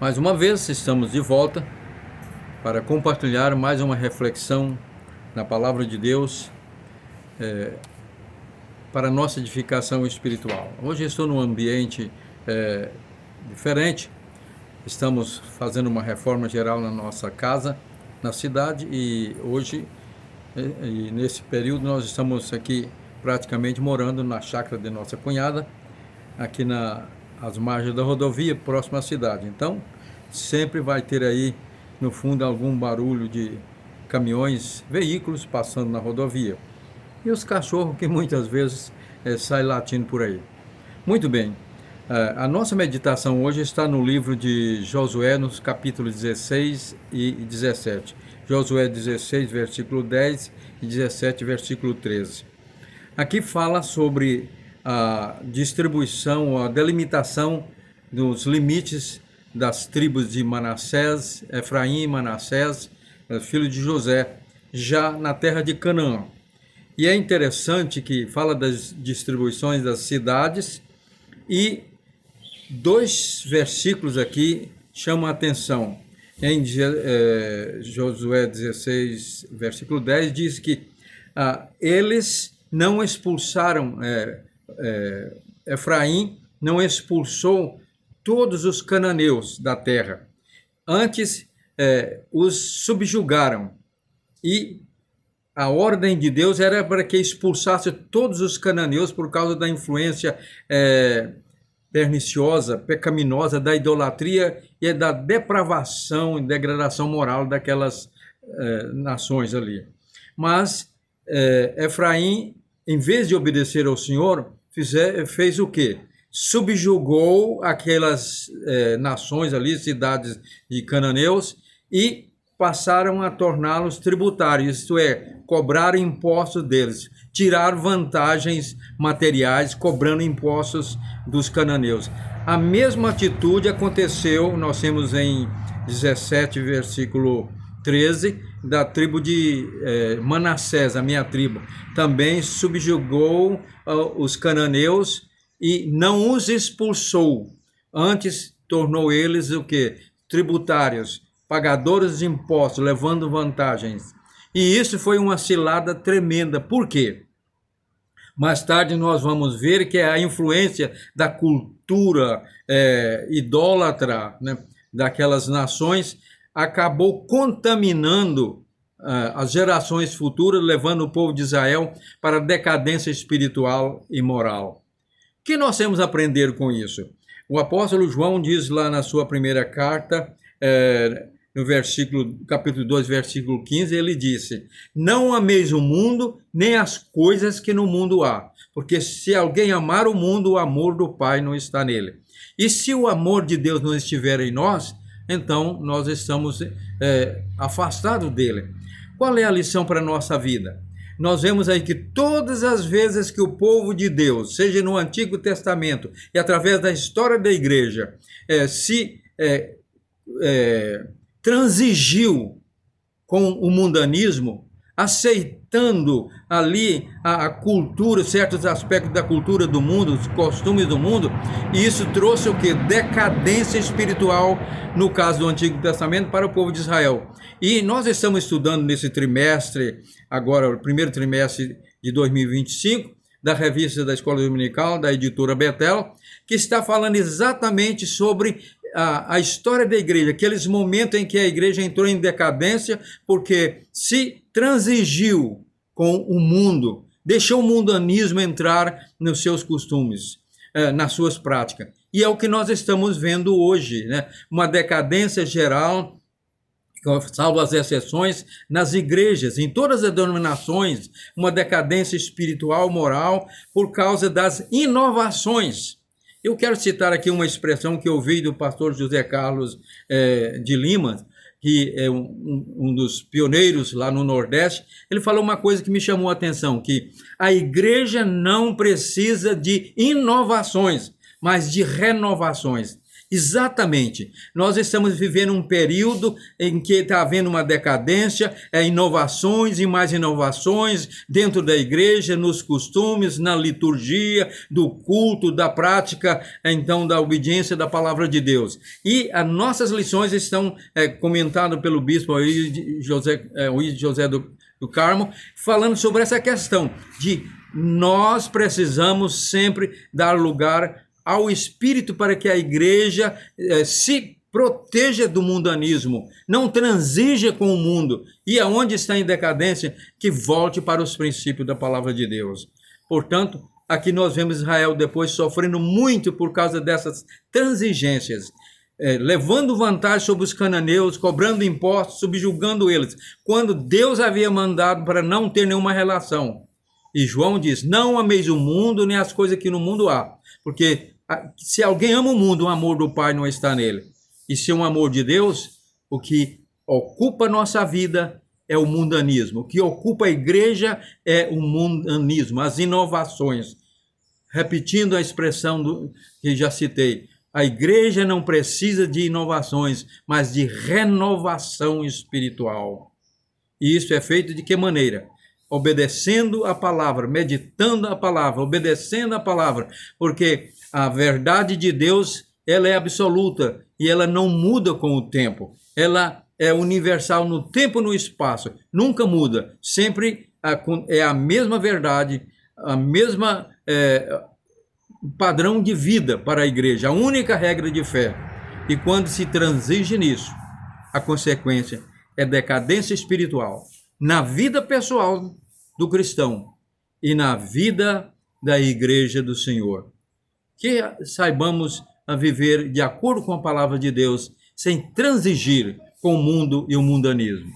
Mais uma vez, estamos de volta para compartilhar mais uma reflexão na Palavra de Deus para nossa edificação espiritual. Hoje estou num ambiente diferente. Estamos fazendo uma reforma geral na nossa casa, na cidade, e hoje, nesse período, nós estamos aqui praticamente morando na chácara de nossa cunhada, aqui às margens da rodovia, próximo à cidade. Então, sempre vai ter aí, no fundo, algum barulho de caminhões, veículos passando na rodovia. E os cachorros que muitas vezes saem latindo por aí. Muito bem. A nossa meditação hoje está no livro de Josué, nos capítulos 16 e 17. Josué 16, versículo 10 e 17, versículo 13. Aqui fala sobre a distribuição, a delimitação dos limites das tribos de Manassés, Efraim e Manassés, filho de José, já na terra de Canaã. E é interessante que fala das distribuições das cidades, e dois versículos aqui chamam a atenção. Em Josué 16, versículo 10, diz que eles não expulsaram, Efraim não expulsou todos os cananeus da terra. Antes, os subjugaram. E a ordem de Deus era para que expulsasse todos os cananeus por causa da influência perniciosa, pecaminosa, da idolatria e da depravação e degradação moral daquelas nações ali. Mas Efraim, em vez de obedecer ao Senhor, fez o quê? Subjugou aquelas nações ali, cidades de cananeus, e passaram a torná-los tributários, isto é, cobrar impostos deles, tirar vantagens materiais, cobrando impostos dos cananeus. A mesma atitude aconteceu, nós temos em 17, versículo 13, da tribo de Manassés, a minha tribo. Também subjugou os cananeus e não os expulsou. Antes, tornou eles o quê? Tributários, pagadores de impostos, levando vantagens. E isso foi uma cilada tremenda. Por quê? Mais tarde nós vamos ver que a influência da cultura idólatra, né, daquelas nações acabou contaminando as gerações futuras, levando o povo de Israel para a decadência espiritual e moral. O que nós temos a aprender com isso? O apóstolo João diz lá na sua primeira carta, no capítulo 2, versículo 15, ele disse: não ameis o mundo, nem as coisas que no mundo há, porque se alguém amar o mundo, o amor do Pai não está nele. E se o amor de Deus não estiver em nós, então nós estamos afastados dele. Qual é a lição para a nossa vida? Nós vemos aí que todas as vezes que o povo de Deus, seja no Antigo Testamento e através da história da igreja, transigiu com o mundanismo, aceitando ali a cultura, certos aspectos da cultura do mundo, os costumes do mundo, e isso trouxe o quê? Decadência espiritual, no caso do Antigo Testamento, para o povo de Israel. E nós estamos estudando nesse trimestre, agora o primeiro trimestre de 2025, da revista da Escola Dominical, da editora Betel, que está falando exatamente sobre a história da igreja, aqueles momentos em que a igreja entrou em decadência, porque se transigiu com o mundo, deixou o mundanismo entrar nos seus costumes, nas suas práticas. E é o que nós estamos vendo hoje, né? Uma decadência geral, salvo as exceções, nas igrejas, em todas as denominações, uma decadência espiritual, moral, por causa das inovações. Eu quero citar aqui uma expressão que eu ouvi do pastor José Carlos de Lima, que é um dos pioneiros lá no Nordeste. Ele falou uma coisa que me chamou a atenção, que a igreja não precisa de inovações, mas de renovações. Exatamente. Nós estamos vivendo um período em que está havendo uma decadência, inovações e mais inovações dentro da igreja, nos costumes, na liturgia, do culto, da prática, então, da obediência da palavra de Deus. E as nossas lições estão comentadas pelo bispo José do Carmo, falando sobre essa questão de nós precisamos sempre dar lugar ao Espírito para que a igreja se proteja do mundanismo, não transija com o mundo, e aonde está em decadência, que volte para os princípios da palavra de Deus. Portanto, aqui nós vemos Israel depois sofrendo muito por causa dessas transigências, levando vantagem sobre os cananeus, cobrando impostos, subjugando eles, quando Deus havia mandado para não ter nenhuma relação. E João diz, não ameis o mundo, nem as coisas que no mundo há, porque se alguém ama o mundo, o amor do Pai não está nele. E se é um amor de Deus, o que ocupa a nossa vida é o mundanismo. O que ocupa a igreja é o mundanismo, as inovações. Repetindo a expressão que já citei, a igreja não precisa de inovações, mas de renovação espiritual. E isso é feito de que maneira? Obedecendo a palavra, meditando a palavra, obedecendo a palavra, porque a verdade de Deus, ela é absoluta e ela não muda com o tempo. Ela é universal no tempo e no espaço, nunca muda. Sempre é a mesma verdade, a mesma padrão de vida para a igreja, a única regra de fé. E quando se transige nisso, a consequência é decadência espiritual na vida pessoal do cristão e na vida da igreja do Senhor. Que saibamos viver de acordo com a palavra de Deus, sem transigir com o mundo e o mundanismo.